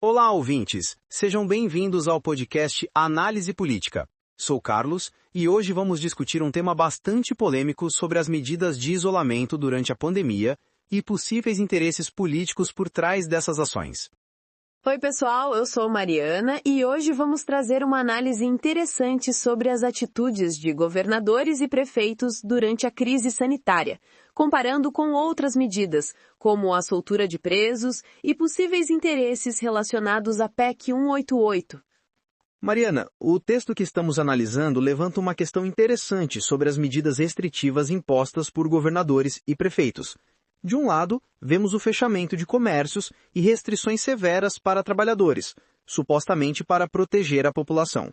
Olá, ouvintes! Sejam bem-vindos ao podcast Análise Política. Sou Carlos e hoje vamos discutir um tema bastante polêmico sobre as medidas de isolamento durante a pandemia e possíveis interesses políticos por trás dessas ações. Oi, pessoal, eu sou Mariana e hoje vamos trazer uma análise interessante sobre as atitudes de governadores e prefeitos durante a crise sanitária, comparando com outras medidas, como a soltura de presos e possíveis interesses relacionados à PEC 188. Mariana, o texto que estamos analisando levanta uma questão interessante sobre as medidas restritivas impostas por governadores e prefeitos. De um lado, vemos o fechamento de comércios e restrições severas para trabalhadores, supostamente para proteger a população.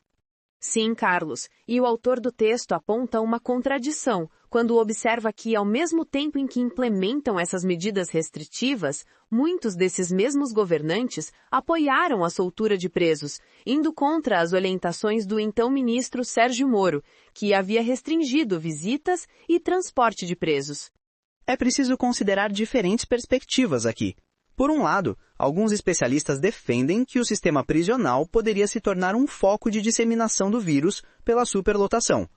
Sim, Carlos, e o autor do texto aponta uma contradição, quando observa que, ao mesmo tempo em que implementam essas medidas restritivas, muitos desses mesmos governantes apoiaram a soltura de presos, indo contra as orientações do então ministro Sérgio Moro, que havia restringido visitas e transporte de presos. É preciso considerar diferentes perspectivas aqui. Por um lado, alguns especialistas defendem que o sistema prisional poderia se tornar um foco de disseminação do vírus pela superlotação.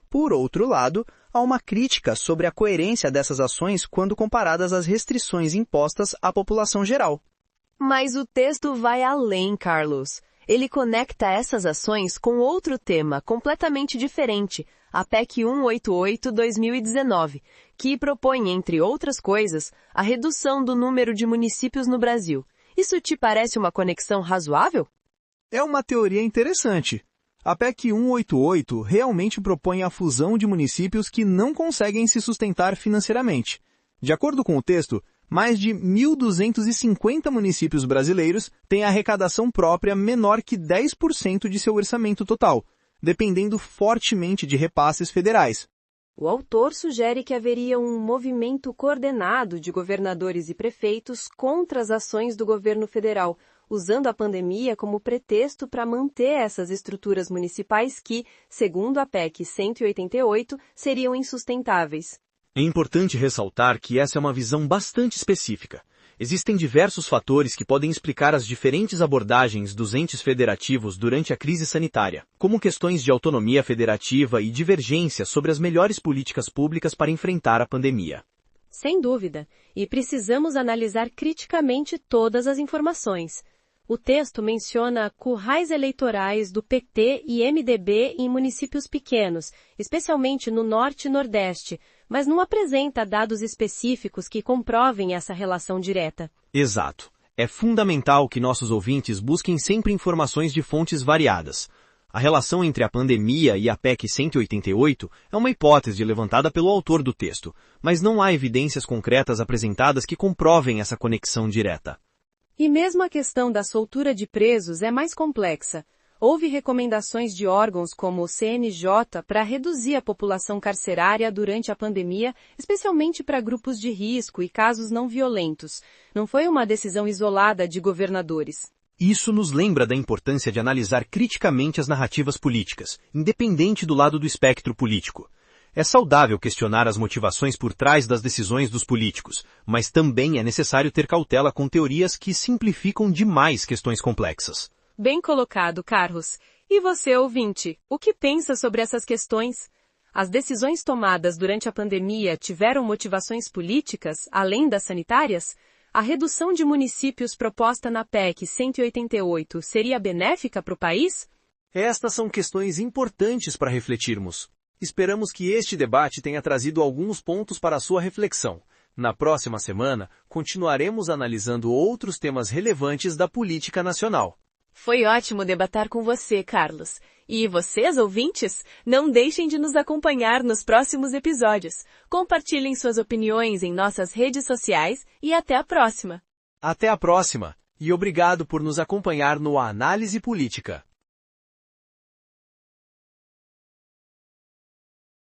Por outro lado, há uma crítica sobre a coerência dessas ações quando comparadas às restrições impostas à população geral. Mas o texto vai além, Carlos. Ele conecta essas ações com outro tema completamente diferente, a PEC 188/2019, que propõe, entre outras coisas, a redução do número de municípios no Brasil. Isso te parece uma conexão razoável? É uma teoria interessante. A PEC 188 realmente propõe a fusão de municípios que não conseguem se sustentar financeiramente. De acordo com o texto, mais de 1.250 municípios brasileiros têm arrecadação própria menor que 10% de seu orçamento total, dependendo fortemente de repasses federais. O autor sugere que haveria um movimento coordenado de governadores e prefeitos contra as ações do governo federal, usando a pandemia como pretexto para manter essas estruturas municipais que, segundo a PEC 188, seriam insustentáveis. É importante ressaltar que essa é uma visão bastante específica. Existem diversos fatores que podem explicar as diferentes abordagens dos entes federativos durante a crise sanitária, como questões de autonomia federativa e divergência sobre as melhores políticas públicas para enfrentar a pandemia. Sem dúvida, e precisamos analisar criticamente todas as informações. O texto menciona currais eleitorais do PT e MDB em municípios pequenos, especialmente no Norte e Nordeste, mas não apresenta dados específicos que comprovem essa relação direta. Exato. É fundamental que nossos ouvintes busquem sempre informações de fontes variadas. A relação entre a pandemia e a PEC 188 é uma hipótese levantada pelo autor do texto, mas não há evidências concretas apresentadas que comprovem essa conexão direta. E mesmo a questão da soltura de presos é mais complexa. Houve recomendações de órgãos como o CNJ para reduzir a população carcerária durante a pandemia, especialmente para grupos de risco e casos não violentos. Não foi uma decisão isolada de governadores. Isso nos lembra da importância de analisar criticamente as narrativas políticas, independente do lado do espectro político. É saudável questionar as motivações por trás das decisões dos políticos, mas também é necessário ter cautela com teorias que simplificam demais questões complexas. Bem colocado, Carlos. E você, ouvinte, o que pensa sobre essas questões? As decisões tomadas durante a pandemia tiveram motivações políticas, além das sanitárias? A redução de municípios proposta na PEC 188 seria benéfica para o país? Estas são questões importantes para refletirmos. Esperamos que este debate tenha trazido alguns pontos para a sua reflexão. Na próxima semana, continuaremos analisando outros temas relevantes da política nacional. Foi ótimo debater com você, Carlos. E vocês, ouvintes, não deixem de nos acompanhar nos próximos episódios. Compartilhem suas opiniões em nossas redes sociais e até a próxima. Até a próxima, e obrigado por nos acompanhar no Análise Política.